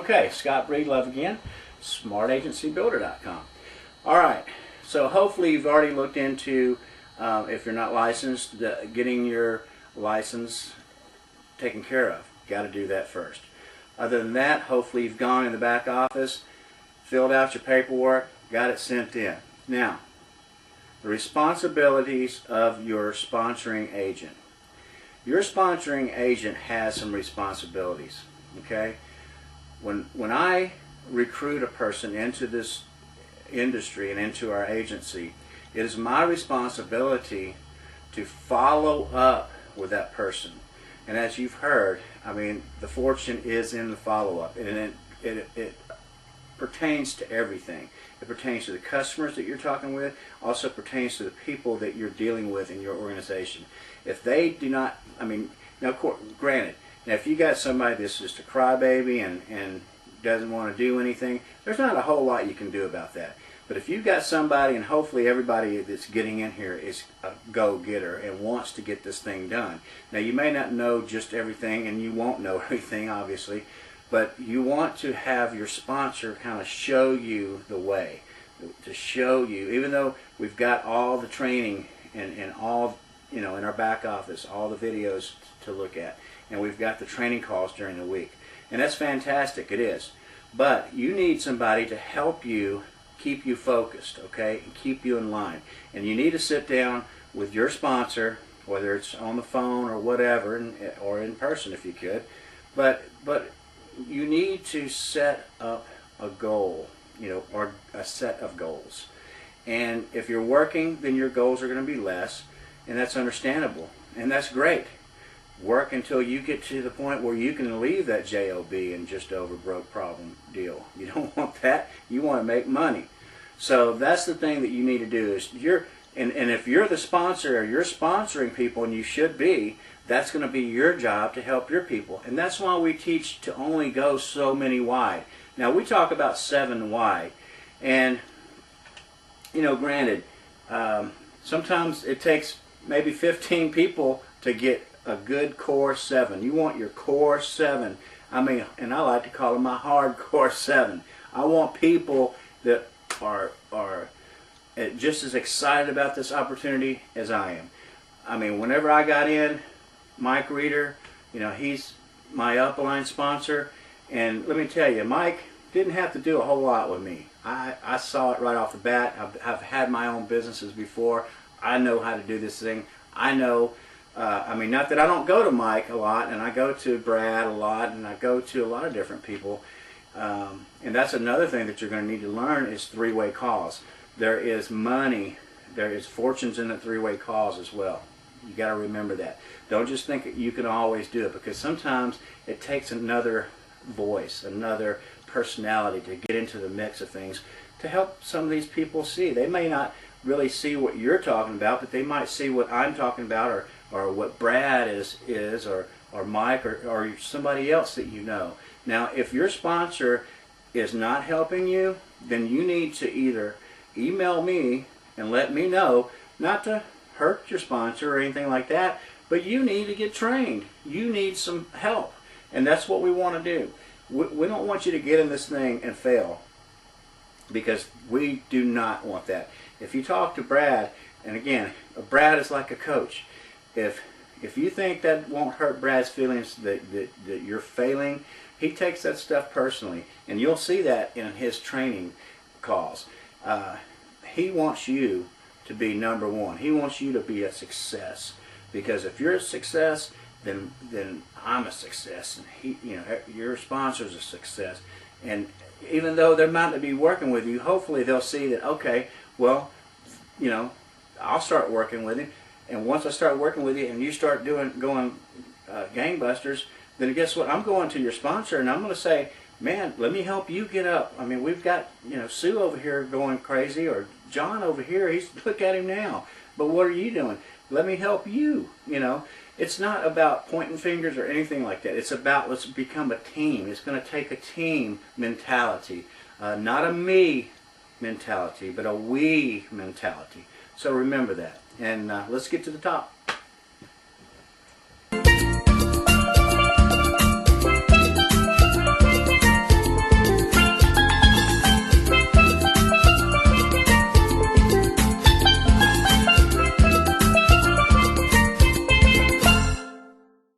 Okay, Scott Breedlove again, smartagencybuilder.com. All right, so hopefully you've already looked into, if you're not licensed, getting your license taken care of. Got to do that first. Other than that, hopefully you've gone in the back office, filled out your paperwork, got it sent in. Now, the responsibilities of your sponsoring agent. Your sponsoring agent has some responsibilities, okay? When I recruit a person into this industry and into our agency, it is my responsibility to follow up with that person. And as you've heard, I mean, the fortune is in the follow-up, and it pertains to everything. It pertains to the customers that you're talking with, also pertains to the people that you're dealing with in your organization. If they do not, I mean, now granted, now if you got somebody that's just a crybaby and doesn't want to do anything, there's not a whole lot you can do about that. But if you've got somebody, and hopefully everybody that's getting in here is a go-getter and wants to get this thing done. Now you may not know just everything, and you won't know everything obviously, but you want to have your sponsor kind of show you the way, to show you, even though we've got all the training and all, you know, in our back office, all the videos to look at, and we've got the training calls during the week. And that's fantastic, it is. But you need somebody to help you keep you focused, okay, and keep you in line. And you need to sit down with your sponsor, whether it's on the phone or whatever, or in person if you could. But you need to set up a goal, you know, or a set of goals. And if you're working, then your goals are going to be less, and that's understandable, and that's great. Work until you get to the point where you can leave that job and just over broke problem deal. You don't want that. You want to make money. So that's the thing that you need to do is and if you're the sponsor or you're sponsoring people, and you should be, that's going to be your job to help your people. And that's why we teach to only go so many wide. Now we talk about 7 wide, and you know, granted, sometimes it takes maybe 15 people to get a good core 7. You want your core 7. I mean, and I like to call them my hardcore 7. I want people that are just as excited about this opportunity as I am. I mean, whenever I got in, Mike Reeder, you know, he's my upline sponsor, and let me tell you, Mike didn't have to do a whole lot with me. I saw it right off the bat. I've had my own businesses before. I know how to do this thing. I know, I mean, not that I don't go to Mike a lot, and I go to Brad a lot, and I go to a lot of different people. And that's another thing that you're going to need to learn is 3-way calls. There is money, there is fortunes in the 3-way calls as well. You got to remember that. Don't just think that you can always do it, because sometimes it takes another voice, another personality to get into the mix of things to help some of these people see. They may not really see what you're talking about, but they might see what I'm talking about, or what Brad is or Mike or somebody else that you know. Now, if your sponsor is not helping you, then you need to either email me and let me know, not to hurt your sponsor or anything like that, but you need to get trained. You need some help, and that's what we want to do. We don't want you to get in this thing and fail, because we do not want that. If you talk to Brad, and again, Brad is like a coach. If you think that won't hurt Brad's feelings that you're failing, he takes that stuff personally, and you'll see that in his training calls. He wants you to be number one. He wants you to be a success, because if you're a success, then I'm a success, and he, you know, your sponsor's a success. And even though they might not be working with you, hopefully they'll see that, okay, well, you know, I'll start working with him, and once I start working with you and you start going gangbusters, then guess what? I'm going to your sponsor and I'm going to say, man, let me help you get up. I mean, we've got, you know, Sue over here going crazy, or John over here, look at him now. But what are you doing? Let me help you, you know. It's not about pointing fingers or anything like that. It's about, let's become a team. It's going to take a team mentality, not a me mentality, but a we mentality. So remember that. And let's get to the top.